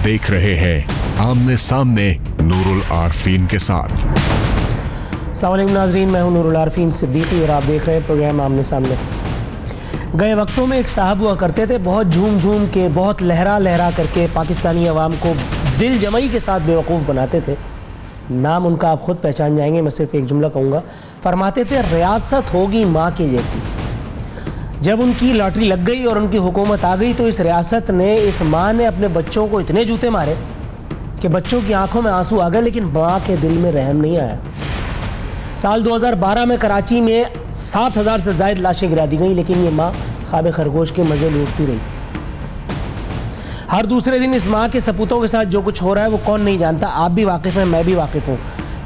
देख रहे हैं आमने सामने नूरुल आरफीन के साथ। अस्सलाम वालेकुम नाज़रीन, मैं हूं नूरुल आरफीन सिद्दीकी और आप देख रहे हैं प्रोग्राम आमने सामने। गए वक्तों में एक साहब हुआ करते थे, बहुत झूम झूम के, बहुत लहरा लहरा करके पाकिस्तानी अवाम को दिल जमई के साथ बेवकूफ़ बनाते थे। नाम उनका आप खुद पहचान जाएंगे, मैं सिर्फ एक जुमला कहूँगा। फरमाते थे रियासत होगी माँ के जैसी। जब उनकी लॉटरी लग गई और उनकी हुकूमत आ गई तो इस रियासत ने, इस माँ ने अपने बच्चों को इतने जूते मारे कि बच्चों की आंखों में आंसू आ गए, लेकिन माँ के दिल में रहम नहीं आया। साल 2012 में कराची में 7,000 से ज़ायद लाशें गिरा दी गई, लेकिन ये माँ ख्वाब खरगोश के मज़े लूटती रही। हर दूसरे दिन इस माँ के सपूतों के साथ जो कुछ हो रहा है वो कौन नहीं जानता। आप भी वाकिफ़ हैं, मैं भी वाकिफ़ हूँ।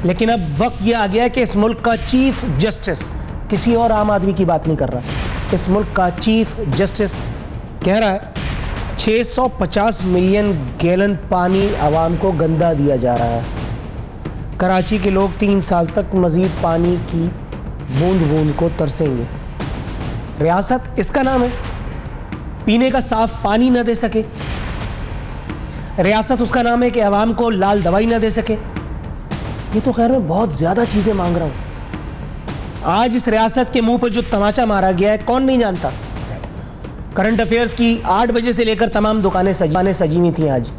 लेकिन अब वक्त ये आ गया है कि इस मुल्क का चीफ जस्टिस, किसी और आम आदमी की बात नहीं कर रहा, इस मुल्क का चीफ जस्टिस कह रहा है 650 मिलियन गैलन पानी आवाम को गंदा दिया जा रहा है। कराची के लोग 3 साल तक मज़ीद पानी की बूंद बूंद को तरसेंगे। रियासत इसका नाम है, पीने का साफ पानी न दे सके। रियासत उसका नाम है कि आवाम को लाल दवाई न दे सके। ये तो खैर मैं बहुत ज़्यादा चीज़ें मांग रहा हूँ। आज इस रियासत के मुंह पर जो तमाचा मारा गया है कौन नहीं जानता। करंट अफेयर्स की 8 बजे से लेकर तमाम दुकानें सजी हुई थी। आज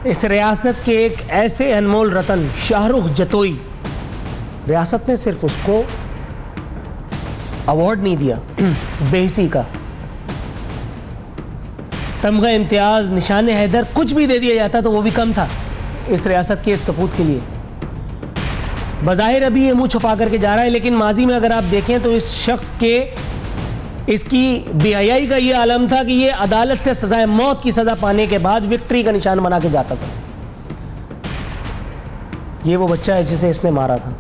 इस रियासत के एक ऐसे अनमोल रतन शाहरुख जतोई, रियासत ने सिर्फ उसको अवार्ड नहीं दिया, बेहिसी का तमगा, इम्तियाज, निशान हैदर, कुछ भी दे दिया जाता तो वो भी कम था इस रियासत के इस सपूत के लिए। बज़ाहिर अभी ये मुंह छुपा करके जा रहा है, लेकिन माजी में अगर आप देखें तो इस शख्स के, इसकी बेहयाई का ये आलम था कि ये अदालत से सजाए मौत की सजा पाने के बाद विक्ट्री का निशान बना के जाता था। ये वो बच्चा है जिसे इसने मारा था।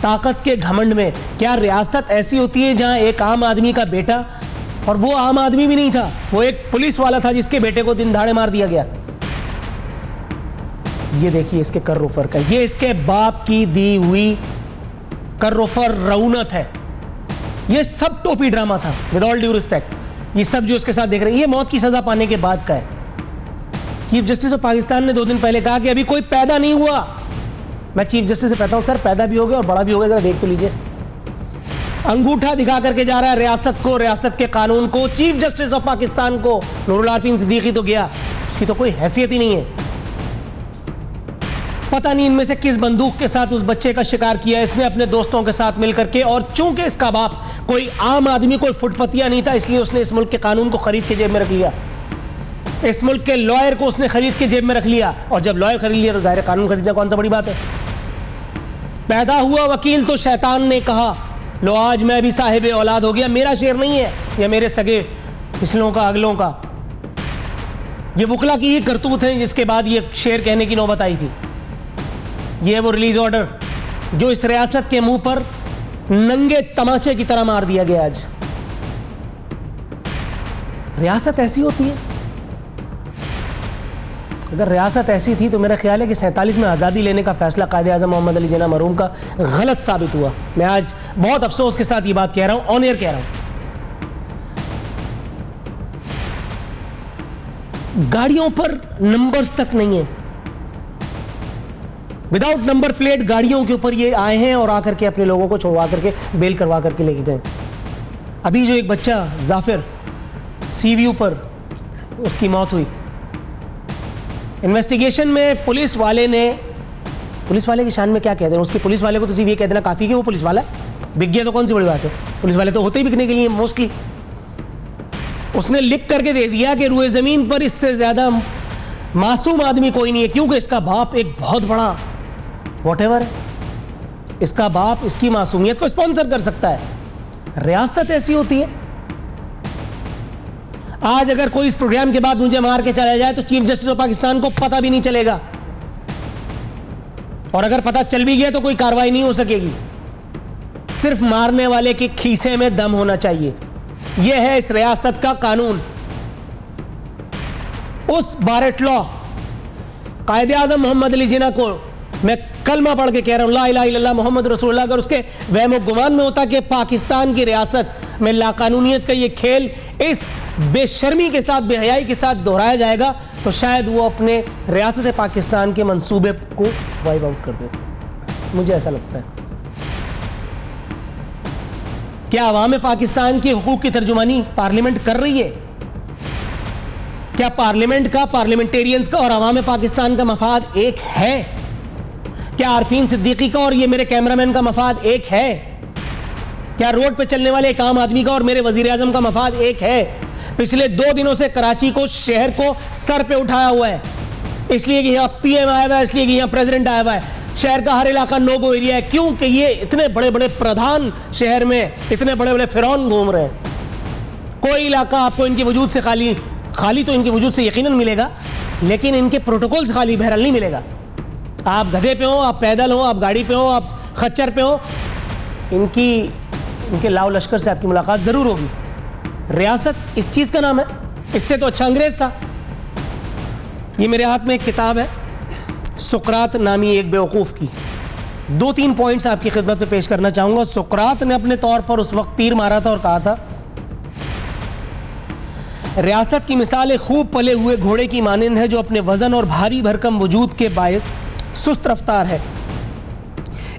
ताकत के घमंड में, क्या रियासत ऐसी होती है जहां एक आम आदमी का बेटा, और वो आम आदमी भी नहीं था, वो एक पुलिस वाला था जिसके बेटे को दिन दहाड़े मार दिया गया। ये देखिए इसके कर्रोफर का, ये इसके बाप की दी हुई कर्रोफर रऊनत है। ये सब टोपी ड्रामा था, विद ऑल ड्यू रिस्पेक्ट। ये सब जो उसके साथ देख रहे हैं ये मौत की सजा पाने के बाद का है। चीफ जस्टिस ऑफ पाकिस्तान ने 2 दिन पहले कहा कि अभी कोई पैदा नहीं हुआ। मैं चीफ जस्टिस से कहता हूं, सर पैदा भी हो गया और बड़ा भी हो गया, जरा देख तो लीजिए। अंगूठा दिखा करके जा रहा है रियासत को, रियासत के कानून को, चीफ जस्टिस ऑफ पाकिस्तान को। नूरुल आरफीन सिद्दीकी तो गया, उसकी तो कोई हैसियत ही नहीं है। पता नहीं इनमें से किस बंदूक के साथ उस बच्चे का शिकार किया इसने अपने दोस्तों के साथ मिलकर के, और चूंकि इसका बाप कोई आम आदमी, कोई फुटपतिया नहीं था, इसलिए उसने इस मुल्क के कानून को खरीद के जेब में रख लिया। इस मुल्क के लॉयर को उसने खरीद के जेब में रख लिया, और जब लॉयर खरीद लिया तो जाहिर कानून खरीदना कौन सा बड़ी बात है। पैदा हुआ वकील तो शैतान ने कहा लो आज मैं भी साहिब औलाद हो गया। मेरा शेर नहीं है, या मेरे सगे पिछलों का, अगलों का। ये वकला की ही करतूत है जिसके बाद ये शेर कहने की नौबत आई थी। ये वो रिलीज ऑर्डर जो इस रियासत के मुंह पर नंगे तमाचे की तरह मार दिया गया। आज रियासत ऐसी होती है। अगर रियासत ऐसी थी तो मेरा ख्याल है कि 47 में आज़ादी लेने का फैसला कायदे आज़म मोहम्मद अली जिन्ना मरहूम का गलत साबित हुआ। मैं आज बहुत अफसोस के साथ ये बात कह रहा हूं, ऑन एयर कह रहा हूं। गाड़ियों पर नंबर्स तक नहीं है, विदाउट नंबर प्लेट गाड़ियों के ऊपर ये आए हैं और आकर के अपने लोगों को छोड़वा करके बेल करवा करके लेके गए। अभी जो एक बच्चा जाफिर सीव्यू पर उसकी मौत हुई, इन्वेस्टिगेशन में पुलिस वाले की शान में क्या कहते हैं, उसके पुलिस वाले को तो सिर्फ ये कह देना काफ़ी कि वो पुलिस वाला बिक गया तो कौन सी बड़ी बात है। पुलिस वाले तो होते ही बिकने के लिए मोस्टली। उसने लिख करके दे दिया कि रुए ज़मीन पर इससे ज़्यादा मासूम आदमी कोई नहीं है, क्योंकि इसका बाप एक बहुत बड़ा व्हाटएवर है। इसका बाप इसकी मासूमियत को स्पॉन्सर कर सकता है। रियासत ऐसी होती है। आज अगर कोई इस प्रोग्राम के बाद मुझे मार के चला जाए तो चीफ जस्टिस ऑफ पाकिस्तान को पता भी नहीं चलेगा, और अगर पता चल भी गया तो कोई कार्रवाई नहीं हो सकेगी। सिर्फ मारने वाले के खीसे में दम होना चाहिए। यह है इस रियासत का कानून। उस बारेट लॉ कायदे आज़म मोहम्मद अली जिन्ना को मैं कलमा पढ़ के कह रहा हूं, ला इलाहा इल्लल्लाह मोहम्मद रसूलुल्लाह, अगर उसके वहम गुमान में होता कि पाकिस्तान की रियासत में लाकानूनियत का ये खेल इस बेशर्मी के साथ, बेहयाई के साथ दोहराया जाएगा तो शायद वो अपने रियासत पाकिस्तान के मंसूबे को वाइप आउट कर देते। मुझे ऐसा लगता है। क्या अवाम पाकिस्तान के हुकूक की तर्जुमानी पार्लियामेंट कर रही है? क्या पार्लियामेंट का, पार्लियामेंटेरियंस का और अवाम पाकिस्तान का मफाद एक है? क्या आरफीन सिद्दीकी का और ये मेरे कैमरामैन का मफाद एक है? क्या रोड पे चलने वाले एक आम आदमी का और मेरे वजीर आजम का मफाद एक है? पिछले 2 दिनों से कराची को, शहर को सर पे उठाया हुआ है, इसलिए कि यहाँ पीएम आया हुआ है, इसलिए कि यहाँ प्रेसिडेंट आया हुआ है। शहर का हर इलाका नो गो एरिया है। क्यों? कि ये इतने बड़े बड़े प्रधान शहर में, इतने बड़े बड़े फिरौन घूम रहे हैं। कोई इलाका आपको इनके वजूद से खाली तो इनके वजूद से यकीनन मिलेगा, लेकिन इनके प्रोटोकॉल से खाली बहरहाल नहीं मिलेगा। आप गधे पे हो, आप पैदल हो, आप गाड़ी पे हो, आप खच्चर पे हो, इनके लाव लश्कर से आपकी मुलाकात जरूर होगी। रियासत इस चीज का नाम है, इससे तो अच्छा अंग्रेज था। ये मेरे हाथ में एक किताब है, सुकरात नामी एक बेवकूफ की। 2-3 पॉइंट्स आपकी खिदमत में पेश करना चाहूंगा। सुकरात ने अपने तौर पर उस वक्त तीर मारा था और कहा था, रियासत की मिसाल एक खूब पले हुए घोड़े की मानिंद है जो अपने वजन और भारी भरकम वजूद के बायस सुस्त रफ्तार है।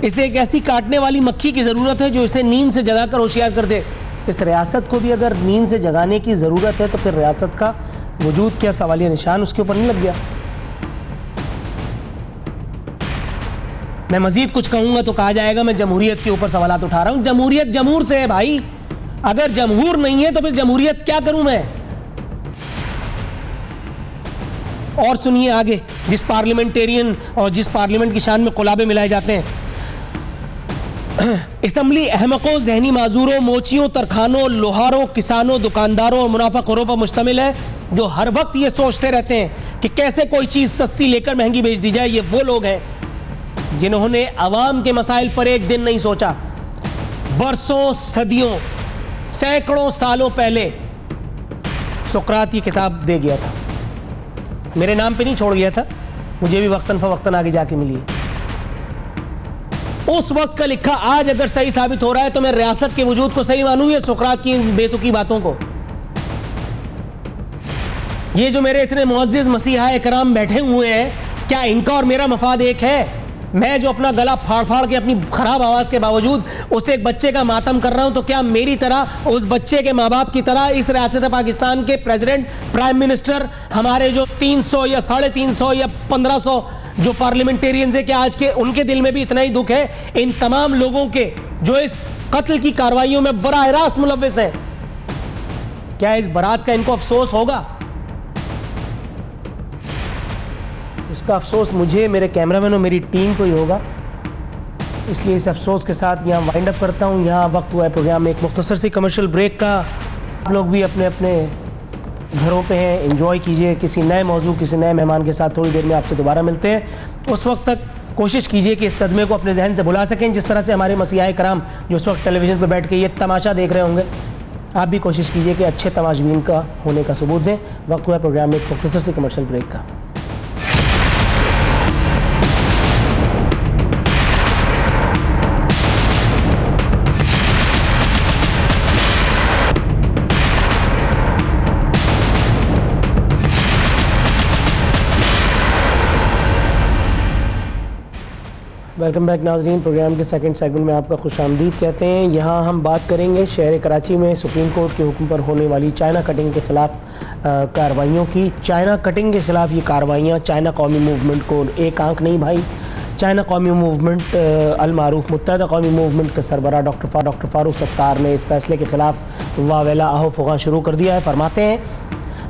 इसे एक ऐसी काटने वाली मक्खी की जरूरत है जो इसे नींद से जगाकर होशियार कर दे। इस रियासत को भी अगर नींद से जगाने की जरूरत है तो फिर रियासत का वजूद क्या सवालिया निशान उसके ऊपर नहीं लग गया? मैं मजीद कुछ कहूंगा तो कहा जाएगा मैं जमहूरियत के ऊपर सवालात उठा रहा हूं। जमहूरियत जमहूर से है भाई। अगर जमहूर नहीं है तो फिर जमहूरियत क्या करूं मैं? और सुनिए आगे, जिस पार्लियामेंटेरियन और जिस पार्लियामेंट की शान में कुलाबे मिलाए जाते हैं। असम्बली अहमकों, जहनी माजूरों, मोचियों, तरखानों, लोहारों, किसानों, दुकानदारों और मुनाफाखोरों पर मुश्तमिल है जो हर वक्त ये सोचते रहते हैं कि कैसे कोई चीज़ सस्ती लेकर महंगी बेच दी जाए। ये वो लोग हैं जिन्होंने अवाम के मसाइल पर एक दिन नहीं सोचा। बरसों, सदियों, सैकड़ों सालों पहले सुकरात की किताब दे गया था। मेरे नाम पे नहीं छोड़ गया था, मुझे भी वक्तन फवक्तन आगे जाके मिली है। उस वक्त का लिखा आज अगर सही साबित हो रहा है तो मैं रियासत के वजूद को सही मानूं या सुकरात की बेतुकी बातों को? ये जो मेरे इतने मुअज्जिज मसीहा इकराम बैठे हुए हैं, क्या इनका और मेरा मफाद एक है? मैं जो अपना गला फाड़ फाड़ के अपनी खराब आवाज के बावजूद उस एक बच्चे का मातम कर रहा हूं, तो क्या मेरी तरह उस बच्चे के माँ बाप की तरह इस रियासत पाकिस्तान के प्रेसिडेंट, प्राइम मिनिस्टर, हमारे जो 300 या 350 या 1500 जो पार्लियामेंटेरियंस है, क्या आज के उनके दिल में भी इतना ही दुख है इन तमाम लोगों के जो इस कत्ल की कार्रवाइयों में बराह रास्त मुलव्विस हैं? क्या इस बारात का इनको अफसोस होगा? इसका अफसोस मुझे, मेरे कैमरामैन और मेरी टीम को ही होगा। इसलिए इस अफसोस के साथ यहाँ वाइंड अप करता हूँ। यहाँ वक्त हुआ है प्रोग्राम में एक मुख्तसर सी कमर्शियल ब्रेक का। आप लोग भी अपने अपने घरों पे हैं, एंजॉय कीजिए। किसी नए मौजू, किसी नए मेहमान के साथ थोड़ी देर में आपसे दोबारा मिलते हैं। उस वक्त तक कोशिश कीजिए कि इस सदमे को अपने जहन से भुला सकें, जिस तरह से हमारे मसीहा कराम जो इस वक्त टेलीविज़न पर बैठ के ये तमाशा देख रहे होंगे, आप भी कोशिश कीजिए कि अच्छे तमाशबीन का होने का सबूत दें। वक्त हुआ है प्रोग्राम में एक मुख्तसर सी कमर्शियल ब्रेक का। वेलकम बैक नाजरीन। प्रोग्राम के सेकंड सेगमेंट में आपका खुशामदीद कहते हैं। यहाँ हम बात करेंगे शहर कराची में सुप्रीम कोर्ट के हुक्म पर होने वाली चाइना कटिंग के ख़िलाफ़ कार्रवाइयों की। चाइना कटिंग के ख़िलाफ़ ये कार्रवाइयाँ चाइना कौमी मूवमेंट को एक आंख नहीं भाई। चाइना कौमी मूवमेंट अल-मारूफ मुत्तहदा कौमी मूवमेंट के सरबराह डॉक्टर फारूक सत्तार ने इस फैसले के ख़िलाफ़ वावेला आहो फुगा शुरू कर दिया है। फरमाते हैं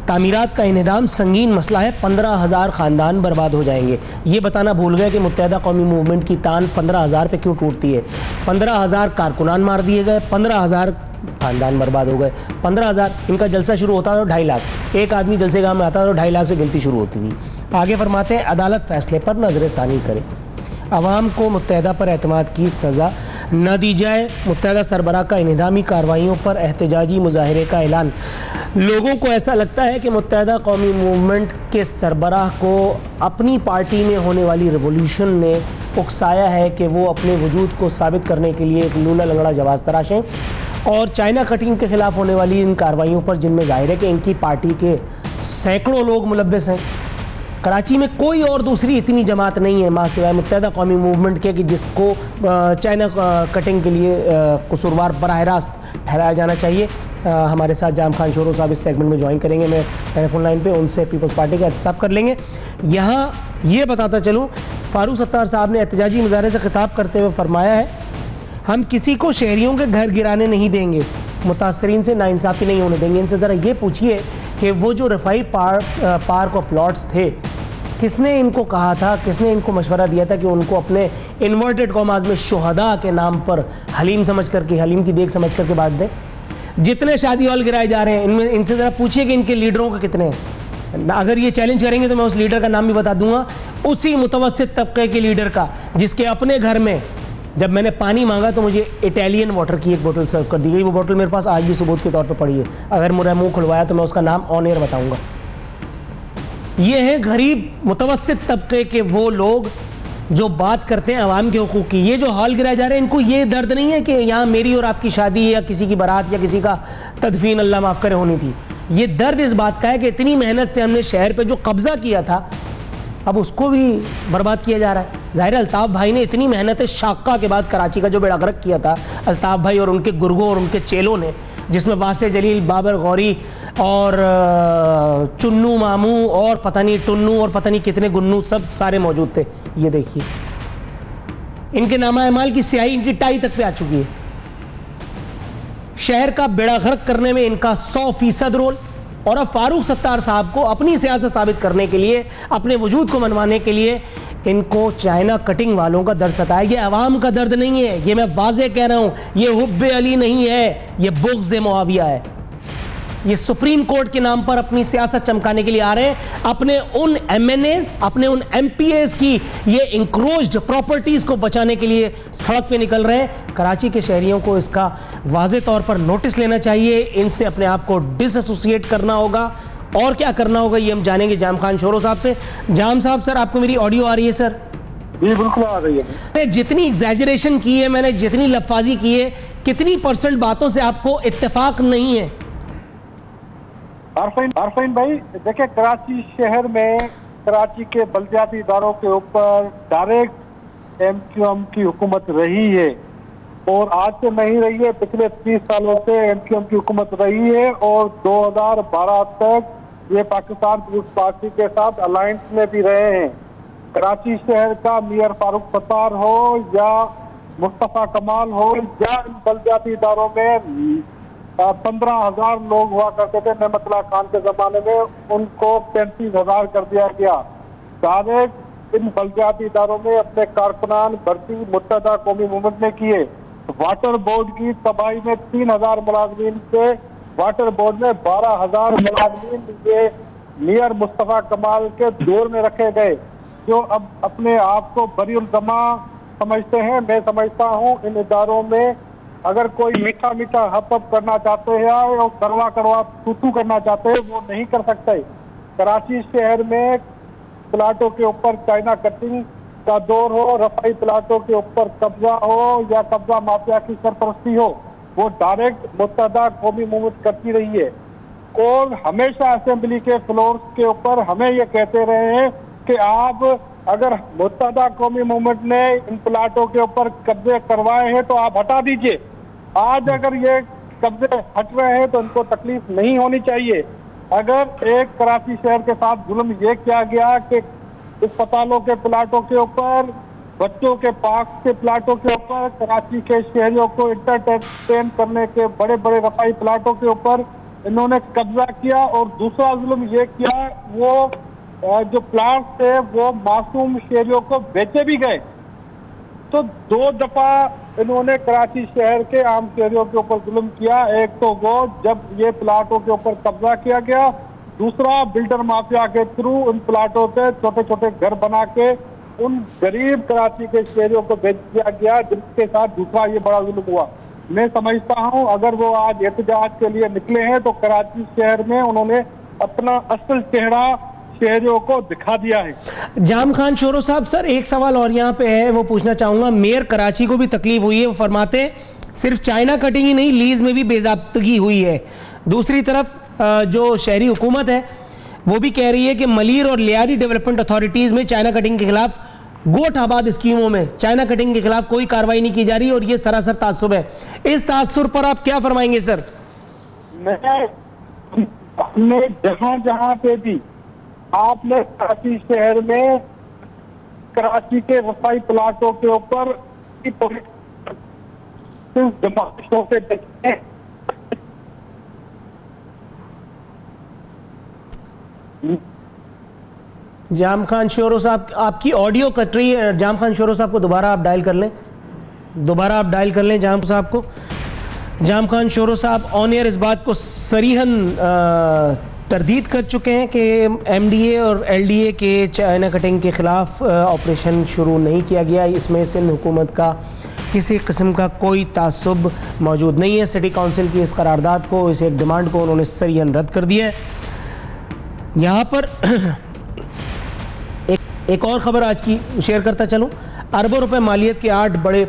तामीरात का इन्हिदाम संगीन मसला है, 15,000 ख़ानदान बर्बाद हो जाएंगे। ये बताना भूल गए कि मुत्तहदा कौमी मूवमेंट की तान 15,000 पे क्यों टूटती है। 15,000 कारकुनान मार दिए गए, 15,000 ख़ानदान बर्बाद हो गए। 15,000 इनका जलसा शुरू होता था तो 2.5 लाख, एक आदमी जलसे गाँव में आता था तो 2.5 लाख से गिनती शुरू होती थी। आगे फरमाते हैं अदालत फैसले पर नजर सानी करे, अवाम को मुत्तहदा पर एतमाद की सज़ा न दी जाए। मुत्तहदा सरबराह का इन्हिदामी कार्रवाइयों पर एहतजाजी मुजाहरे का ऐलान। लोगों को ऐसा लगता है कि मुत्तहदा कौमी मूवमेंट के सरबराह को अपनी पार्टी में होने वाली रिवॉल्यूशन ने उकसाया है कि वो अपने वजूद को साबित करने के लिए एक लूला लंगड़ा जवाब तराशें और चाइना कटिंग के खिलाफ होने वाली इन कार्रवाइयों पर, जिनमें जाहिर है कि इनकी पार्टी के सैकड़ों लोग मुलव्वस हैं। कराची में कोई और दूसरी इतनी जमात नहीं है मां सिवाय मुत्तहदा कौमी मूवमेंट के कि जिसको चाइना कटिंग के लिए कसूरवार बराह रास्त ठहराया जाना चाहिए। हमारे साथ जाम खान शोरो साहब इस सेगमेंट में ज्वाइन करेंगे। मैं टेलीफोन लाइन पे उनसे पीपल्स पार्टी का एहतसाब कर लेंगे। यहाँ ये बताता चलूँ, फारूक सत्तार साहब ने एहतजाजी मुजाहरे से खिताब करते हुए फरमाया है, हम किसी को शहरियों के घर गिराने नहीं देंगे, मुतासरीन से नाइंसाफ़ी नहीं होने देंगे। इनसे ज़रा ये पूछिए कि वो जो रफ़ाई पार्क और प्लॉट्स थे, किसने इनको कहा था, किसने इनको मशवरा दिया था कि उनको अपने इन्वर्टेड कॉमास में शुहदा के नाम पर हलीम समझ करके, हलीम की देख समझ करके बांट दें। जितने शादी हॉल गिराए जा रहे हैं, इनमें इनसे ज़रा पूछिए कि इनके लीडरों के कितने हैं। अगर ये चैलेंज करेंगे तो मैं उस लीडर का नाम भी बता दूंगा, उसी मुतवस्सित तबके के लीडर का जिसके अपने घर में जब मैंने पानी मांगा तो मुझे इटालियन वाटर की एक बोतल सर्व कर दी गई। वो बोतल मेरे पास आज भी सबूत के तौर पर पड़ी है। अगर मेरा मुंह खुलवाया तो मैं उसका नाम ऑन एयर बताऊंगा। ये है गरीब मुतवस्सित तबके के वो लोग जो बात करते हैं अवाम के हुकूक की। ये जो हॉल गिराए जा रहे हैं, इनको ये दर्द नहीं है कि यहाँ मेरी और आपकी शादी या किसी की बारात या किसी का तदफीन, अल्लाह माफ़ करे, होनी थी। ये दर्द इस बात का है कि इतनी मेहनत से हमने शहर पे जो कब्ज़ा किया था, अब उसको भी बर्बाद किया जा रहा है। ज़ाहिर अल्ताफ़ भाई ने इतनी मेहनत शाका के बाद कराची का जो बेड़ा गर्क किया था, अल्ताफ़ भाई और उनके गुर्गों और उनके चेलों ने, जिसमें वासे जलील, बाबर गौरी और चुन्नू मामू और पता नहीं टुन्नू और पता नहीं कितने गुन्नू, सब सारे मौजूद थे। ये देखिए, इनके नामा अमाल की स्याही इनकी टाई तक पे आ चुकी है। शहर का बेड़ा गर्क करने में इनका 100% रोल। और अब फारूक सत्तार साहब को अपनी सियासत साबित करने के लिए, अपने वजूद को मनवाने के लिए, इनको चाइना कटिंग वालों का दर्द सताया। ये अवाम का दर्द नहीं है, ये मैं वाज़े कह रहा हूं। ये हुब्बे अली नहीं है, ये बुग़्ज़े मुआविया है। ये सुप्रीम कोर्ट के नाम पर अपनी सियासत चमकाने के लिए आ रहे हैं। अपने उन एमएनएस, अपने उन एमपीएस की ये इंक्रोच्ड प्रॉपर्टीज को बचाने के लिए सड़क पे निकल रहे हैं। कराची के शहरियों को इसका वाज़े तौर पर नोटिस लेना चाहिए। इनसे अपने आप को डिसएसोसिएट करना होगा। और क्या करना होगा ये हम जानेंगे जाम खान शोरो साहब से। जाम साहब, सर आपको मेरी ऑडियो आ रही है? सर जी बिल्कुल आ रही है। जितनी एग्जैजरेशन की है मैंने, जितनी लफाजी की है, कितनी % बातों से आपको इत्तेफाक नहीं है? आरफीन भाई, देखिए, कराची शहर में कराची के बल्दियाती इदारों के ऊपर डायरेक्ट एमक्यूएम की हुकूमत रही है और आज से नहीं रही है, पिछले 30 सालों से एमक्यूएम की हुकूमत रही है। और 2012 तक ये पाकिस्तान पीपुल्स पार्टी के साथ अलायंस में भी रहे हैं। कराची शहर का मियार फारूक सत्तार हो या मुस्तफा कमाल हो या इन बल्दियाती इदारों में 15,000 लोग हुआ करते थे नेमतुल्लाह खान के जमाने में, उनको 35,000 कर दिया गया। डायरेक्ट इन बल्दियाती इदारों में अपने कारकुनान भर्ती मुत्तहदा कौमी मूवमेंट ने किए। वाटर बोर्ड की तबाही में 3,000 मुलाजमीन थे, वाटर बोर्ड में 12,000 मुलाजमीन ये मियार मुस्तफा कमाल के दौर में रखे गए, जो अब अपने आप को बरीउल जमा समझते हैं। मैं समझता हूँ इन इदारों में अगर कोई मीठा मीठा हप करना चाहते हैं और कड़वा कड़वा तू करना चाहते हैं, वो नहीं कर सकते। कराची शहर में प्लाटों के ऊपर चाइना कटिंग का दौर हो, रफाई प्लाटों के ऊपर कब्जा हो या कब्जा माफिया की सरपरस्ती हो, वो डायरेक्ट मुत्तहदा कौमी मूवमेंट करती रही है। और हमेशा असेंबली के फ्लोर्स के ऊपर हमें ये कहते रहे हैं कि आप अगर मुत्तहदा कौमी मूवमेंट ने इन प्लाटों के ऊपर कब्जे करवाए हैं तो आप हटा दीजिए। आज अगर ये कब्जे हट रहे हैं तो इनको तकलीफ नहीं होनी चाहिए। अगर एक कराची शहर के साथ जुल्म ये किया गया कि अस्पतालों के प्लाटों के ऊपर, बच्चों के पार्क के प्लाटों के ऊपर, कराची के शहरियों को इंटरटेन करने के बड़े बड़े रफाई प्लाटों के ऊपर इन्होंने कब्जा किया, और दूसरा जुल्म ये किया वो जो प्लाट थे वो मासूम शहरियों को बेचे भी गए। तो 2 दफा इन्होंने कराची शहर के आम शहरियों के ऊपर जुल्म किया। एक तो वो जब ये प्लाटों के ऊपर कब्जा किया गया, दूसरा बिल्डर माफिया के थ्रू उन प्लाटों पे छोटे छोटे घर बना के उन गरीब कराची के शहरियों को बेच दिया गया, जिसके साथ दूसरा ये बड़ा जुल्म हुआ। मैं समझता हूँ अगर वो आज एहतजाज के लिए निकले हैं तो कराची शहर में उन्होंने अपना असल चेहरा शहरियों को दिखा दिया है। जाम खान शोरो साहब, सर एक सवाल और यहाँ पे है, वो पूछना चाहूंगा। मेयर कराची को भी तकलीफ हुई है। वो फरमाते सिर्फ चाइना कटिंग ही नहीं, लीज में भी बेज़ाब्तगी हुई है। दूसरी तरफ जो शहरी हुकूमत है वो भी कह रही है कि मलीर और लियारी डेवलपमेंट अथॉरिटीज़ में चाइना कटिंग के खिलाफ गोट आबाद स्कीमों में चाइना कटिंग के खिलाफ कोई कार्रवाई नहीं की जा रही और ये सरासर तासुब है। इस तासुर पर आप क्या फरमाएंगे सर? हमने जहां पे भी आपने कराची शहर में कराची के रफाई प्लाटों के ऊपर जमातों से देखे जाम खान शोरो साहब, आपकी ऑडियो कट रही है। जाम खान शोरो साहब को दोबारा आप डायल कर लें, जाम साहब को। जाम खान शोरो साहब ऑन एयर इस बात को सरीहन तरदीद कर चुके हैं कि एमडीए और एलडीए के चाइना कटिंग के ख़िलाफ़ ऑपरेशन शुरू नहीं किया गया। इसमें सिंध हुकूमत का किसी किस्म का कोई तासुब मौजूद नहीं है। सिटी काउंसिल की इस करारदाद को, इस एक डिमांड को उन्होंने सरीहन रद्द कर दिया है। यहाँ पर एक और ख़बर आज की शेयर करता चलूँ। अरबों रुपए मालियत के 8 बड़े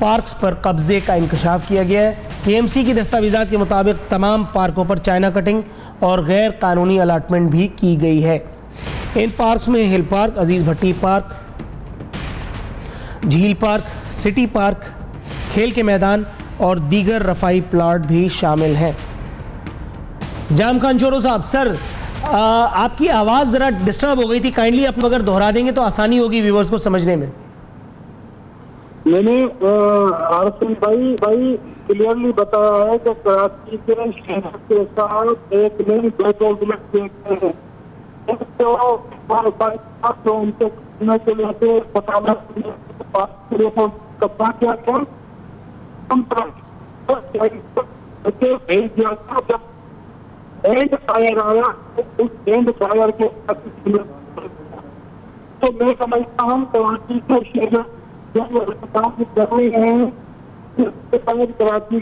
पार्क्स पर कब्जे का इंकशाफ किया गया है। केएमसी की दस्तावेज़ात के मुताबिक तमाम पार्कों पर चाइना कटिंग और गैर कानूनी अलाटमेंट भी की गई है। इन पार्क्स में हिल पार्क, अजीज़ भट्टी पार्क, झील पार्क, सिटी पार्क, खेल के मैदान और दीगर रफाई प्लाट भी शामिल हैं। जाम खान शोरो साहब, सर आपकी आवाज़ ज़रा डिस्टर्ब हो गई थी, काइंडली आप अगर दोहरा देंगे तो आसानी होगी व्यूअर्स को समझने में। मैंने आरफिन भाई क्लियरली बताया है कि कराची के शहर के साथ एक नहीं 2 एग्रीमेंट देखते हैं तो उनके करने के लिए बताना कब्जा किया था, हम भेज दिया था। जब एंड फायर आया उस एंड फायर के तो मैं समझता हूँ कराची के शहर जब कर रहे हैं कराची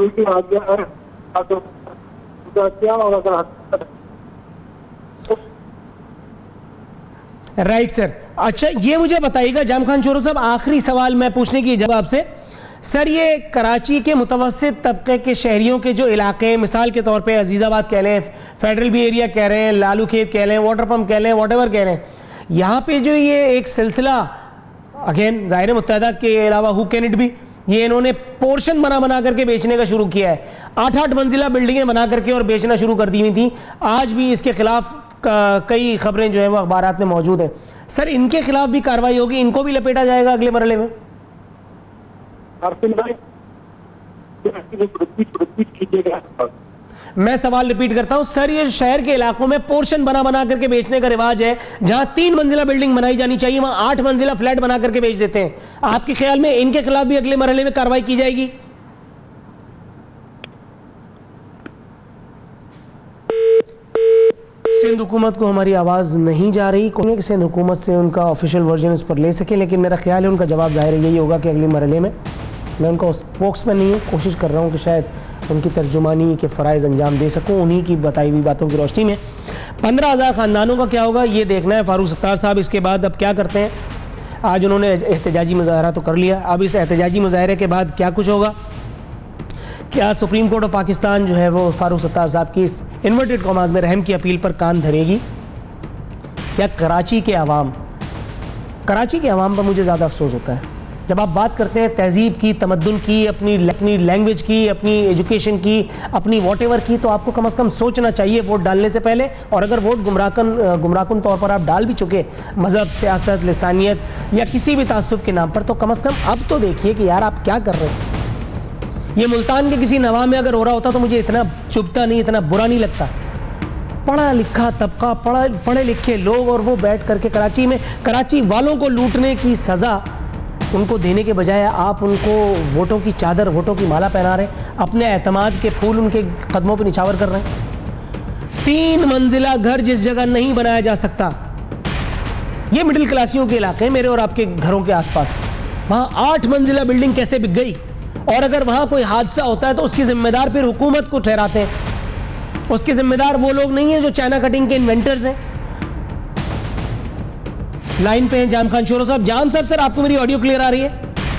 के आ गया है क्या और अगर राइट सर। अच्छा ये मुझे बताइएगा जाम खान शोरो साहब, आखिरी सवाल मैं पूछने की जवाब से सर, ये कराची के मुतवस्सित तबके के शहरियों के जो इलाके, मिसाल के तौर पे अजीज़ाबाद कह लें, फेडरल बी एरिया कह रहे हैं, लालू खेत कह लें, वाटर पम्प कह लें, वॉटेवर कह रहे हैं, यहाँ पे जो ये एक सिलसिला अगेन ज़ाहिर मुत्तहदा के अलावा हु कैन इट भी, ये इन्होंने पोर्शन बना करके बेचने का शुरू किया है। 8-8 मंजिला बिल्डिंगें बना करके और बेचना शुरू कर दी हुई थी। आज भी इसके खिलाफ कई खबरें जो है वो अखबारात में मौजूद है। सर इनके खिलाफ भी कार्रवाई होगी, इनको भी लपेटा जाएगा अगले मरहले में? मैं सवाल रिपीट करता हूं सर, ये शहर के इलाकों में पोर्शन बना करके बेचने का रिवाज है। जहां 3 मंजिला बिल्डिंग बनाई जानी चाहिए वहां 8 मंजिला फ्लैट बना करके बेच देते हैं। आपके ख्याल में इनके खिलाफ भी अगले मरहले में कार्रवाई की जाएगी? सिंध हुकूमत को हमारी आवाज़ नहीं जा रही, कि सिंध हुकूमत से उनका ऑफिशियल वर्जन इस पर ले सके, लेकिन मेरा ख्याल है उनका जवाब ज़ाहिर यही होगा कि अगले मरहले में। मैं उनका स्पोक्समैन नहीं हूँ, कोशिश कर रहा हूँ कि शायद उनकी तर्जुमानी के फ़राइज़ अंजाम दे सकूँ उन्हीं की बताई हुई बातों की रोशनी में। 15,000 ख़ानदानों का क्या होगा ये देखना है। फारूक सत्तार साहब इसके बाद अब क्या करते हैं? आज उन्होंने एहतजाजी मुज़ाहरा तो कर लिया, अब इस एहतजाजी मुज़ाहरे के बाद क्या कुछ होगा? क्या सुप्रीम कोर्ट ऑफ पाकिस्तान जो है वो फारूक सत्तार साहब की इस इन्वर्टेड कॉमास में रहम की अपील पर कान धरेगी? क्या कराची के अवाम पर मुझे ज़्यादा अफसोस होता है जब आप बात करते हैं तहजीब की, तमद्दुन की, अपनी लैंग्वेज की, अपनी एजुकेशन की, अपनी वॉटेवर की, तो आपको कम से कम सोचना चाहिए वोट डालने से पहले। और अगर वोट गुमराहकुन तौर पर आप डाल भी चुके मज़हब, सियासत, लिसानियत या किसी भी तासुब के नाम पर, तो कम से कम अब तो देखिए कि यार आप क्या कर रहे हैं। ये मुल्तान के किसी नवा में अगर हो रहा होता तो मुझे इतना चुभता नहीं, इतना बुरा नहीं लगता। पढ़ा लिखा तबका, पढ़े लिखे लोग, और वो बैठ करके कराची में कराची वालों को लूटने की सज़ा उनको देने के बजाय आप उनको वोटों की चादर, वोटों की माला पहना रहे, अपने एतमाद के फूल उनके कदमों पर निछावर कर रहे हैं। 3 मंजिला घर जिस जगह नहीं बनाया जा सकता, ये मिडिल क्लासियों के इलाके हैं मेरे और आपके घरों के आसपास, वहाँ 8 मंजिला बिल्डिंग कैसे बिक गई? और अगर वहाँ कोई हादसा होता है तो उसकी जिम्मेदार फिर हुकूमत को ठहराते हैं। उसके जिम्मेदार वो लोग नहीं हैं जो चाइना कटिंग के इन्वेंटर्स हैं। लाइन पे हैं जाम खान शोरो साहब। जाम साहब, सर आपको मेरी ऑडियो क्लियर आ रही है?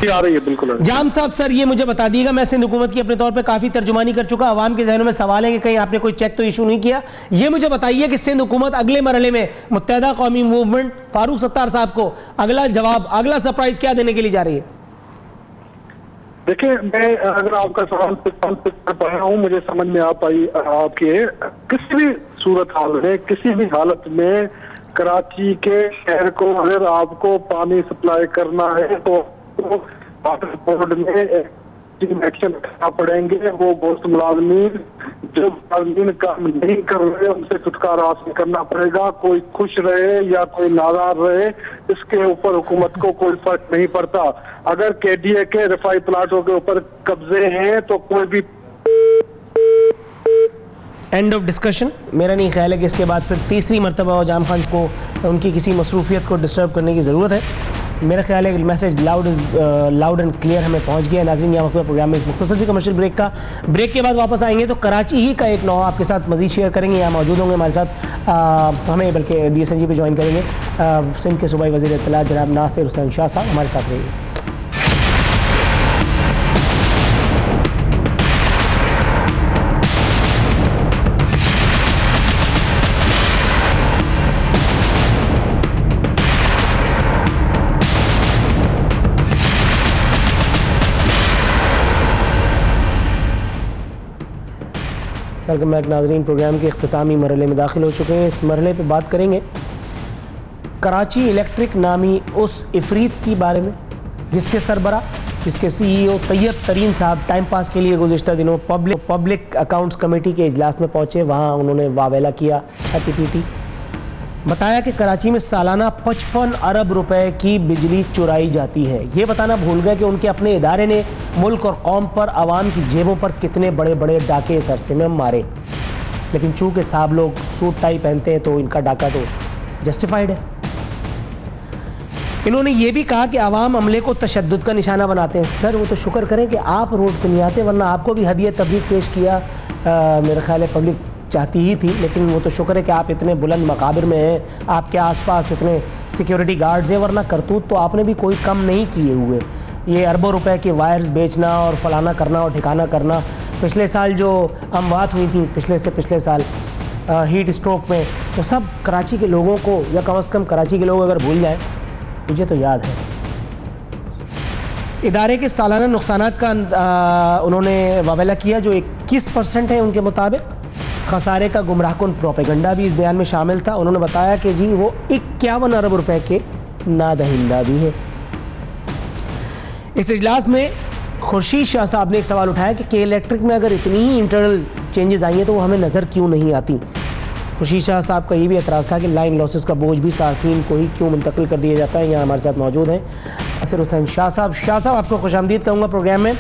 आ रही है, बिल्कुल। जाम साहब, सर ये मुझे बता दिएगा, मैं सिंध हुकूमत की अपने तौर पे काफ़ी तर्जुमानी कर चुका, अवाम के जहनों में सवाल है कि कहीं आपने कोई चेक तो इशू नहीं किया। ये मुझे बताइए कि सिंध हुकूमत अगले मरहले में मुत्तहदा कौमी मूवमेंट फारूक सत्तार साहब को अगला जवाब, अगला सरप्राइज क्या देने के लिए जा रही है? देखिए, मैं अगर आपका सवाल कर पाया हूँ, मुझे समझ में आ पाई आपके, किसी भी सूरत हाल में, किसी भी हालत में कराची के शहर को अगर आपको पानी सप्लाई करना है तो वाटर बोर्ड में एक्शन करना पड़ेंगे। वो गोश्त मुलाजमीन जो मुलाजमीन काम नहीं कर रहे उनसे छुटकारा हासिल करना पड़ेगा। कोई खुश रहे या कोई नाराज रहे, इसके ऊपर हुकूमत को कोई फर्क नहीं पड़ता। अगर केडीए के रिफाई प्लाटों के ऊपर कब्जे हैं तो कोई भी एंड ऑफ डिस्कशन। मेरा नहीं ख्याल है कि इसके बाद फिर तीसरी मरतबा जाम खान को उनकी किसी मसरूफियत को डिस्टर्ब करने की ज़रूरत है। मेरा ख्याल है कि मैसेज लाउड एंड क्लियर हमें पहुंच गया। नाज़रीन, यहाँ वक्त प्रोग्राम में एक मुख्तसर सी कमर्शियल ब्रेक के बाद वापस आएंगे तो कराची ही का एक नौ आपके साथ मज़ीद शेयर करेंगे। यहाँ मौजूद होंगे हमारे साथ, हमें बल्कि DSNG पे ज्वाइन करेंगे सिंध के सूबाई वज़ीर इत्तलात जनाब नासिर हुसैन शाह साहब। हमारे साथ रहिए। वेलकम बैक नाज़रीन, प्रोग्राम के इख्तितामी मरहले में दाखिल हो चुके हैं। इस मरहले पे बात करेंगे कराची इलेक्ट्रिक नामी उस इफरीत की बारे में जिसके सरबरा, जिसके CEO तैयब तरीन साहब टाइम पास के लिए गुज़िश्ता दिनों पब्लिक अकाउंट्स कमेटी के इजलास में पहुँचे। वहाँ उन्होंने वावेला किया, छाती बताया कि कराची में सालाना 55 अरब रुपए की बिजली चुराई जाती है। ये बताना भूल गए कि उनके अपने इदारे ने मुल्क और कौम पर, आवाम की जेबों पर कितने बड़े बड़े डाके इस अरसे में मारे। लेकिन चूँकि साहब लोग सूट टाई पहनते हैं तो इनका डाका तो जस्टिफाइड है। इन्होंने ये भी कहा कि आवाम अमले को तशद्दुद का निशाना बनाते हैं। सर वो तो शुक्र करें कि आप रोड पर नहीं आते, वरना आपको भी हदिया तबलीग पेश किया मेरा ख्याल है पब्लिक चाहती ही थी। लेकिन वो तो शुक्र है कि आप इतने बुलंद मकाबिर में हैं, आपके आसपास इतने सिक्योरिटी गार्ड्स हैं, वरना करतूत तो आपने भी कोई कम नहीं किए हुए। ये अरबों रुपए के वायर्स बेचना और फलाना करना और ठिकाना करना। पिछले साल जो अमवात हुई थी, पिछले साल हीट स्ट्रोक में, तो सब कराची के लोगों को, या कम से कम कराची के लोग अगर भूल जाएँ, मुझे तो याद है। इदारे के सालाना नुकसानात का उन्होंने वावेला किया जो 21% है उनके मुताबिक। खसारे का गुमराहकुन प्रोपेगंडा भी इस बयान में शामिल था। उन्होंने बताया कि जी वो 51 अरब रुपए के नादहिंदा भी है। इस इजलास में खुर्शीद शाह साहब ने एक सवाल उठाया कि के इलेक्ट्रिक में अगर इतनी ही इंटरनल चेंजेस आई हैं तो वो हमें नज़र क्यों नहीं आती। खुर्शीद शाह साहब का ये भी एतराज़ था कि लाइन लॉसेस का बोझ भी सार्फिन को ही क्यों मुंतकिल कर दिया जाता है। यहाँ हमारे साथ मौजूद हैं नासिर हुसैन शाह साहब। शाह साहब, आपको खुशामदीद कहूँगा प्रोग्राम में।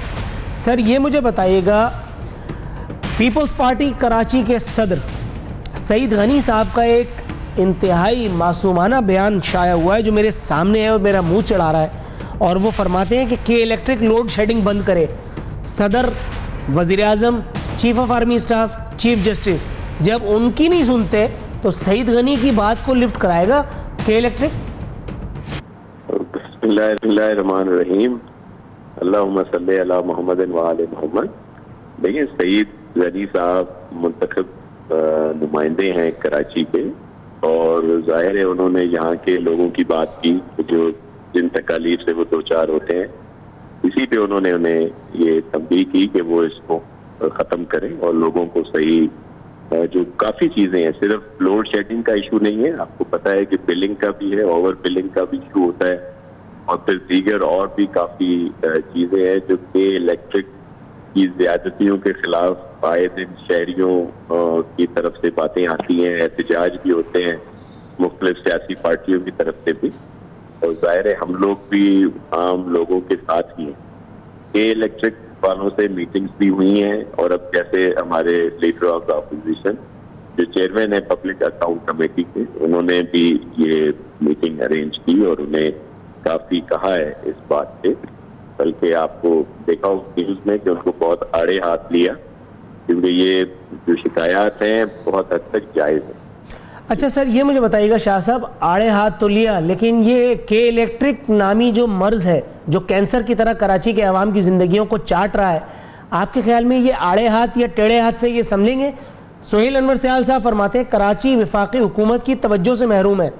सर ये मुझे बताइएगा, पीपल्स पार्टी कराची के सदर सईद गनी साहब का एक इंतहाई मासूमाना बयान शाया हुआ है जो मेरे सामने है और मेरा मुंह चढ़ा रहा है। और वो फरमाते हैं कि के इलेक्ट्रिक लोड शेडिंग बंद करे। सदर, वज़ीर आज़म, chief of army staff, chief justice जब उनकी नहीं सुनते तो सईद गनी की बात को लिफ्ट कराएगा के इलेक्ट्रिक? बिस्मिल्लाहिर्रहमानिर्रहीम, अल्लाहुम्मा सल्ली अला मुहम्मदिन व आले मुहम्मद। देखिए, सईद गनी साहब मुंतखब नुमाइंदे हैं कराची के, और जाहिर है उन्होंने यहाँ के लोगों की बात की जो जिन तकालीफ से वो दो चार होते हैं। इसी पे उन्होंने उन्हें ये तंबीह की कि वो इसको ख़त्म करें और लोगों को सही, जो काफ़ी चीज़ें हैं, सिर्फ लोड शेडिंग का इशू नहीं है, आपको पता है कि बिलिंग का भी है, ओवर बिलिंग का भी इशू होता है, और फिर दीगर और भी काफ़ी चीज़ें हैं जो कि इलेक्ट्रिक की ज़्यादतियों के खिलाफ आए दिन शहरियों की तरफ से बातें आती हैं, एहतजाज भी होते हैं मुख्तलिफ सियासी पार्टियों की तरफ से भी, और जाहिर है हम लोग भी आम लोगों के साथ ही हैं। ये इलेक्ट्रिक वालों से मीटिंग्स भी हुई हैं, और अब जैसे हमारे लीडर ऑफ द अपोजिशन जो चेयरमैन है पब्लिक अकाउंट कमेटी के, उन्होंने भी ये मीटिंग अरेंज की और उन्हें काफ़ी कहा है इस बात पे, बल्कि आपको देखा हो न्यूज़ में कि उनको बहुत आड़े हाथ लिया, क्योंकि ये जो शिकायत हैं बहुत हद तक जायज़ है। अच्छा सर, ये मुझे बताइएगा शाह साहब, आड़े हाथ तो लिया, लेकिन ये के इलेक्ट्रिक नामी जो मर्ज है जो कैंसर की तरह कराची के अवाम की ज़िंदगियों को चाट रहा है, आपके ख्याल में ये आड़े हाथ या टेढ़े हाथ से ये संभलेंगे? सोहेल अनवर सयाल साहब फरमाते हैं कराची वफाकी हुकूमत की तवज्जो से महरूम है।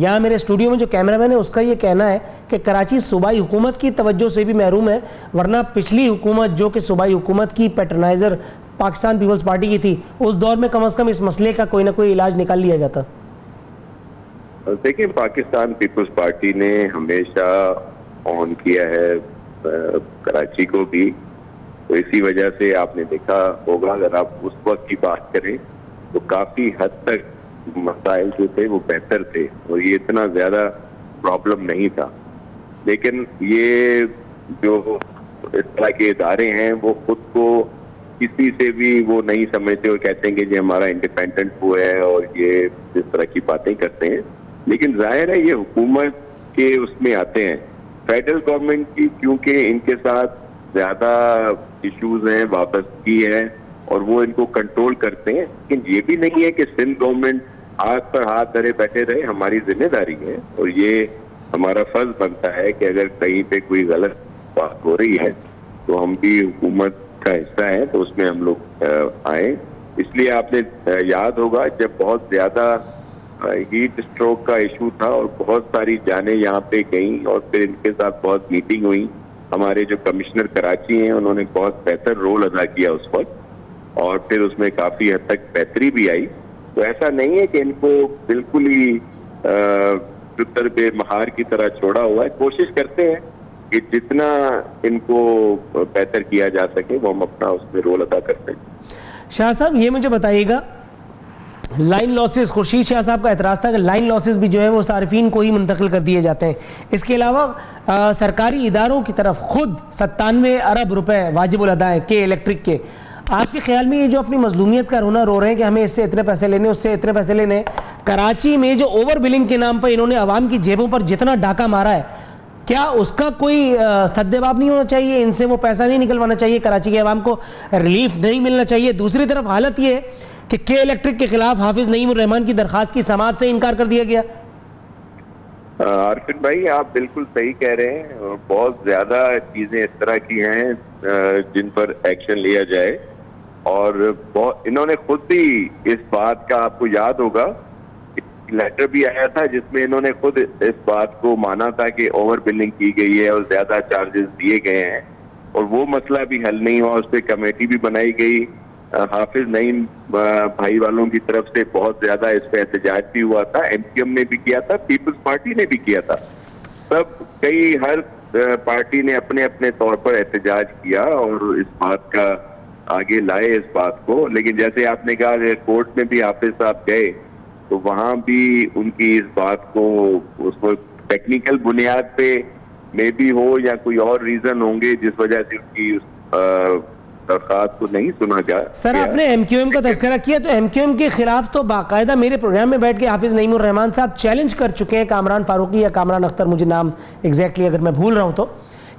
यहाँ मेरे स्टूडियो में जो कैमरामैन है उसका ये कहना है कि कराची सूबाई हुकूमत की तवज्जो से भी महरूम है, वरना पिछली हुकूमत जो कि सूबाई हुकूमत की पैटर्नाइज़र पाकिस्तान पीपल्स पार्टी की थी, उस दौर में कम अज़ कम इस मसले का कोई ना कोई इलाज निकाल लिया जाता। देखिए, पाकिस्तान पीपल्स पार्टी ने हमेशा ऑन किया है कराची को भी, तो इसी वजह से आपने देखा होगा, अगर आप उस वक्त की बात करें तो काफ़ी हद तक मसाइल जो थे वो बेहतर थे और ये इतना ज़्यादा प्रॉब्लम नहीं था। लेकिन ये जो इस तरह के इदारे हैं वो खुद को किसी से भी वो नहीं समझते और कहते हैं कि ये हमारा इंडिपेंडेंट वो है और ये इस तरह की बातें करते हैं। लेकिन जाहिर है ये हुकूमत के उसमें आते हैं, फेडरल गवर्नमेंट की, क्योंकि इनके साथ ज़्यादा इश्यूज हैं, वापसी है और वो इनको कंट्रोल करते हैं। लेकिन ये भी नहीं है कि सिंध गवर्नमेंट हाथ पर हाथ धरे बैठे रहे, हमारी जिम्मेदारी है और ये हमारा फर्ज बनता है कि अगर कहीं पे कोई गलत बात हो रही है तो हम भी हुकूमत का हिस्सा है तो उसमें हम लोग आए। इसलिए आपने याद होगा जब बहुत ज्यादा हीट स्ट्रोक का इशू था और बहुत सारी जानें यहाँ पे गई और फिर इनके साथ बहुत मीटिंग हुई, हमारे जो कमिश्नर कराची हैं उन्होंने बहुत बेहतर रोल अदा किया उस वक्त और फिर उसमें काफी हद तक बेहतरी भी आई। तो ऐसा नहीं है कि इनको बिल्कुल ही चुतर बेमहार की तरह छोड़ा हुआ है, कोशिश करते हैं कि जितना इनको बेहतर किया जा सके वो हम अपना उसमें रोल अदा करते हैं। शाह साहब ये मुझे बताइएगा, लाइन लॉसेस, खुर्शीद शाह साहब का एतराज़ था कि लाइन लॉसेस भी जो है वो सार्फिन को ही मुंतकिल कर दिए जाते हैं। इसके अलावा सरकारी इदारों की तरफ खुद 97 अरब रुपए वाजिबुल अदा है के इलेक्ट्रिक के। आपके ख्याल में ये जो अपनी मजलूमियत का रोना रो रहे हैं कि हमें इससे इतने पैसे लेने, उससे इतने पैसे लेने, कराची में जो ओवर बिलिंग के नाम पर इन्होंने आवाम की जेबों पर जितना डाका मारा है, क्या उसका कोई सद्देबाब नहीं होना चाहिए? इनसे वो पैसा नहीं निकलवाना चाहिए? कराची के अवाम को रिलीफ नहीं मिलना चाहिए? दूसरी तरफ हालत ये है कि के इलेक्ट्रिक के खिलाफ हाफिज नईमुर रहमान की दरखास्त की समाअत से इनकार कर दिया गया। आरफिन भाई आप बिल्कुल सही कह रहे हैं, बहुत ज्यादा चीजें इस तरह की हैं जिन पर एक्शन लिया जाए और इन्होंने खुद भी इस बात का, आपको याद होगा लेटर भी आया था जिसमें इन्होंने खुद इस बात को माना था कि ओवर बिलिंग की गई है और ज्यादा चार्जेस दिए गए हैं और वो मसला भी हल नहीं हुआ। उस पर कमेटी भी बनाई गई, हाफिज नईम भाई वालों की तरफ से बहुत ज्यादा इस पर एहतजाज भी हुआ था, एमक्यूएम ने भी किया था, पीपल्स पार्टी ने भी किया था, सब हर पार्टी ने अपने अपने तौर पर एहतजाज किया और इस बात का आगे लाए इस बात को। लेकिन जैसे आपने कहा कोर्ट में भी हाफिज साहब गए तो वहां भी उनकी इस बात को, उसको टेक्निकल बुनियाद पे मे भी हो या कोई और रीजन होंगे जिस वजह से उनकी दरखास्त को नहीं सुना गया। सर आपने एमक्यूएम का तज़किरा किया तो एमक्यूएम के खिलाफ तो बाकायदा मेरे प्रोग्राम में बैठ के हाफिज नईमुर रहमान साहब चैलेंज कर चुके हैं, कामरान फारूकी या कामरान अख्तर, मुझे नाम एग्जैक्टली अगर मैं भूल रहा हूं तो,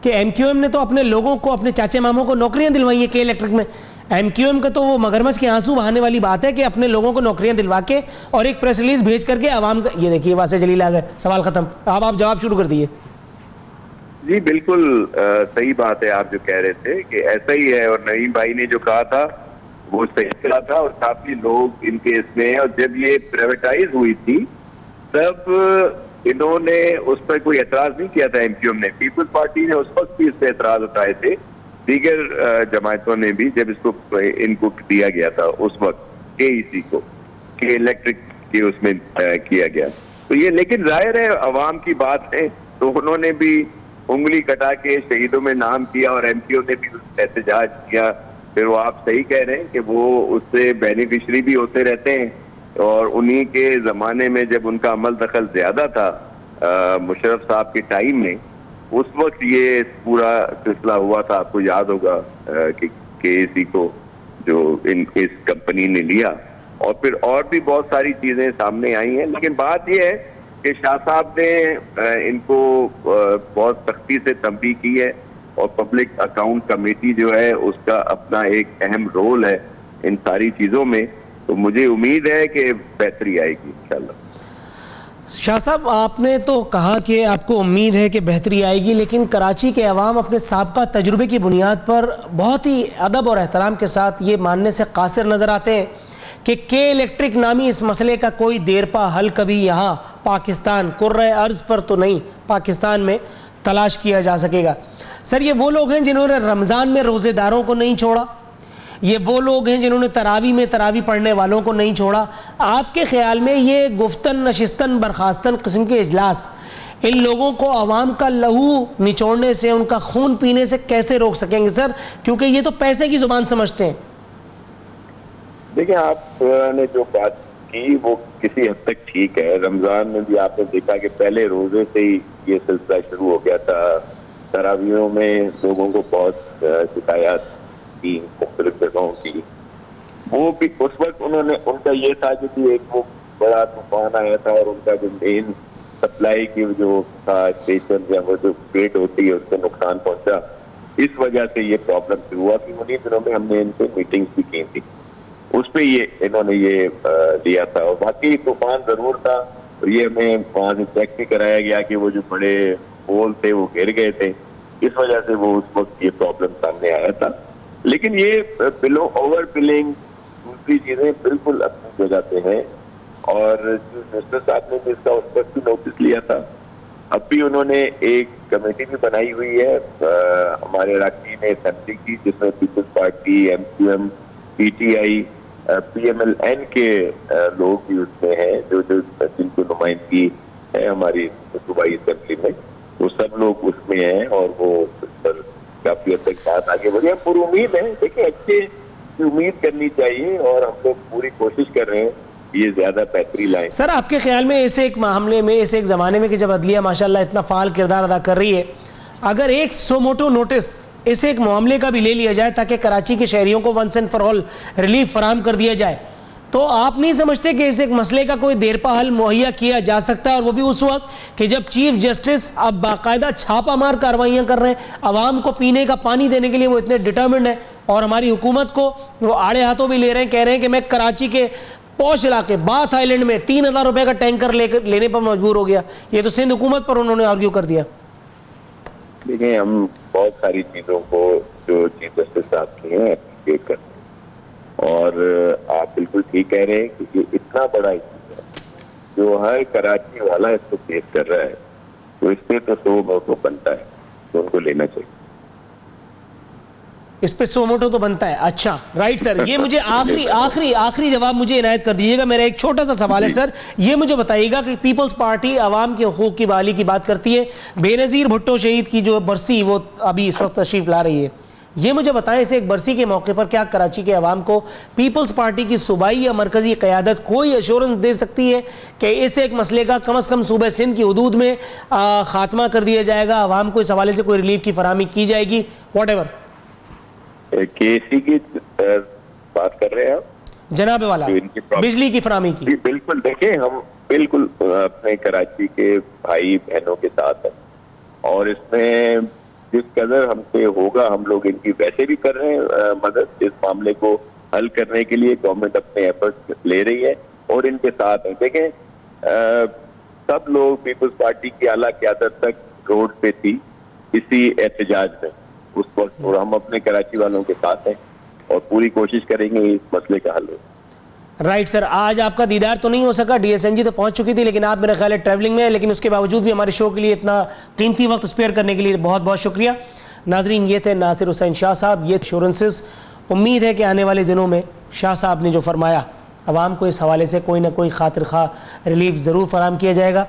कि एमक्यूएम ने तो अपने लोगों को, अपने चाचे मामों को नौकरियां दिलवाई है के इलेक्ट्रिक में। एमक्यूएम का तो वो मगरमच्छ के आंसू बहाने वाली बात है कि अपने लोगों को नौकरियां दिलवा के और एक प्रेस रिलीज भेज करके आवाम का, ये देखिए वासे जलील आ गए, सवाल खत्म। अब आप जवाब शुरू कर दिए। जी बिल्कुल सही बात है आप जो कह रहे थे कि ऐसा ही है और नईम भाई ने जो कहा था वो सही कहा था और काफी लोग इनके इसमें हैं। और जब ये प्राइवेटाइज हुई थी तब इन्होंने उस पर कोई एतराज नहीं किया था एमक्यूएम ने, पीपल्स पार्टी ने उस वक्त भी इस पर एतराज उठाए थे, दीगर जमातों ने भी, जब इसको इनको दिया गया था उस वक्त केईसी को, के इलेक्ट्रिक के उसमें किया गया तो ये। लेकिन जाहिर है अवाम की बात है तो उन्होंने भी उंगली कटा के शहीदों में नाम किया और एमपीओ ने भी एहतजाज किया। फिर वो आप सही कह रहे हैं कि वो उससे बेनिफिशरी भी होते रहते हैं और उन्हीं के जमाने में जब उनका अमल दखल ज्यादा था मुशर्रफ साहब के टाइम में, उस वक्त ये पूरा सिलसिला हुआ था, आपको याद होगा कि केएसी को जो इस कंपनी ने लिया और फिर और भी बहुत सारी चीजें सामने आई हैं। लेकिन बात यह है कि शाह साहब ने इनको बहुत सख्ती से तंबीह की है और पब्लिक अकाउंट कमेटी जो है उसका अपना एक अहम रोल है इन सारी चीजों में, तो मुझे उम्मीद है कि बेहतरी आएगी इंशाल्लाह। शाह साहब, आपने तो कहा कि आपको उम्मीद है कि बेहतरी आएगी, लेकिन कराची के अवाम अपने साबका तजुर्बे की बुनियाद पर बहुत ही अदब और एहतराम के साथ ये मानने से कासिर नज़र आते हैं कि के इलेक्ट्रिक नामी इस मसले का कोई देरपा हल कभी यहाँ पाकिस्तान कुर्रे अर्ज़ पर तो नहीं, पाकिस्तान में तलाश किया जा सकेगा। सर, ये वो लोग हैं जिन्होंने रमज़ान में रोज़ेदारों को नहीं छोड़ा, ये वो लोग हैं जिन्होंने तरावी में तरावी पढ़ने वालों को नहीं छोड़ा। आपके ख्याल में ये गुफ्तन नशिस्तन बर्खास्तन किस्म के इजलास इन लोगों को आवाम का लहू निचोड़ने से, उनका खून पीने से कैसे रोक सकेंगे सर, क्योंकि ये तो पैसे की जुबान समझते हैं। देखिए, आपने जो बात की वो किसी हद तक ठीक है। रमजान में भी आपने देखा कि पहले रोजे से ही ये सिलसिला शुरू हो गया था। तरावियों में लोगों को बहुत शिकायत की मुख्तलिफ जगहों की। वो भी उस वक्त उनका ये था कि एक वो बड़ा तूफान आया था और उनका जो मेन सप्लाई की जो था स्टेशन या वो जो ग्रिड होती है उसको नुकसान पहुंचा। इस वजह से ये प्रॉब्लम शुरू हुआ कि उन्हीं दिनों में हमने इनसे मीटिंग्स भी की थी, उस पर इन्होंने ये लिया था। और बाकी तूफान जरूर था और ये हमें वहां से चेक भी कराया गया कि वो जो बड़े पोल थे वो गिर गए थे, इस वजह से वो उस वक्त ये प्रॉब्लम सामने आया था। लेकिन ये बिलो ओवर बिलिंग दूसरी चीजें बिल्कुल अपनी जगह पे हैं और मिनिस्टर साहब ने इसका उस पर भी नोटिस लिया था। अब भी उन्होंने एक कमेटी भी बनाई हुई है हमारे इलाके में असेंबली की, जिसमें peoples party, MQM, PTI, PMLN के लोग भी उसमें हैं, जो जिनको नुमाइंदगी है हमारी सूबाई असेंबली में, वो सब लोग उसमें हैं और वो उस पर काफी हद तक बात आगे बढ़ी है। पूरी उम्मीद है, देखिए अच्छे की उम्मीद करनी चाहिए और हम लोग पूरी कोशिश कर रहे हैं ये ज्यादा बेहतरी लाए। सर, आपके ख्याल में ऐसे एक मामले में, ऐसे एक ज़माने में कि जब अदलिया माशाल्लाह इतना फ़ाल किरदार अदा कर रही है, अगर एक सोमोटो नोटिस ऐसे एक मामले का भी ले लिया जाए ताकि कराची के शहरियों को once and for all relief फराहम कर दिया जाए, तो आप नहीं समझते कि इस एक मसले का कोई देरपा हल मुहैया किया जा सकता है? और वो भी उस वक्त कि जब चीफ जस्टिस अब बाकायदा छापा मार कार्रवाइयाँ कर रहे हैं, आवाम को पीने का पानी देने के लिए वो इतने डिटर्मिन्ड है, और हमारी हुकूमत को वो आड़े हाथों भी ले रहे हैं, कह रहे हैं कि मैं कराची के पौश इलाके बाथ आइलैंड में 3000 रुपये का टैंकर लेने पर मजबूर हो गया। ये तो सिंध हुकूमत पर उन्होंने आर्ग्यू कर दिया। देखिए, हम बहुत सारी चीजों को जो चीफ जस्टिस साहब की हैं एप्रिशिएट करते हैं और आप बिल्कुल ठीक कह रहे हैं कि ये इतना बड़ा इशू है जो हर कराची वाला इसको फेस कर रहा है, तो इस पे तो 100 मोटो बनता है, तो उनको लेना चाहिए। इस पे 100 मोटो तो बनता है। अच्छा, राइट सर, ये मुझे आखिरी जवाब मुझे इनायत कर दीजिएगा। मेरा एक छोटा सा सवाल है सर, ये मुझे बताइएगा कि पीपल्स पार्टी आवाम के हुकूक की बहाली की बात करती है, बेनज़ीर भुट्टो शहीद की जो बरसी वो अभी इस वक्त तशरीफ ला रही है, ये मुझे बताएं इस एक बरसी के मौके पर क्या कराची के अवाम को पीपल्स पार्टी की सूबाई या मरकजी क़यादत कोई एश्योरेंस दे सकती है कि इस एक मसले का कम अज़ कम सूबे सिंध की हदूद में खात्मा कर दिया जाएगा, अवाम को इस हवाले से कोई रिलीफ की फराहमी की जाएगी? वॉट एवर केसी की बात कर रहे हैं आप जनाब वाला, बिजली की फराहमी की? बिल्कुल, देखें हम बिल्कुल अपने कराची के भाई बहनों के साथ हैं और इसमें जिस कदर हमसे होगा हम लोग इनकी वैसे भी कर रहे हैं मदद। इस मामले को हल करने के लिए गवर्नमेंट अपने एफर्ट्स ले रही है और इनके साथ है। देखें, सब लोग पीपल्स पार्टी की आला क़यादत तक रोड पे थी इसी एहतजाज में उस वक्त, और हम अपने कराची वालों के साथ हैं और पूरी कोशिश करेंगे इस मसले का हल हो। राइट सर, आज आपका दीदार तो नहीं हो सका, DSNG तो पहुंच चुकी थी, लेकिन आप मेरा ख्याल है ट्रैवलिंग में है, लेकिन उसके बावजूद भी हमारे शो के लिए इतना कीमती वक्त स्पेयर करने के लिए बहुत बहुत शुक्रिया। नाजरीन, ये थे नासिर हुसैन शाह साहब, ये एश्योरेंसेस। उम्मीद है कि आने वाले दिनों में शाह साहब ने जो फरमाया आवाम को इस हवाले से कोई ना कोई खातिर खा रिलीफ ज़रूर फराहम किया जाएगा।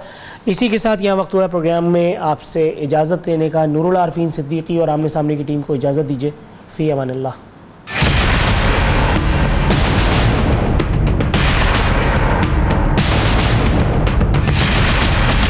इसी के साथ यहाँ वक्त हुआ प्रोग्राम में आपसे इजाज़त लेने का। नूरुल आरफीन सिद्दीकी और आमने सामने की टीम को इजाज़त दीजिए। फ़ी अमान अल्लाह।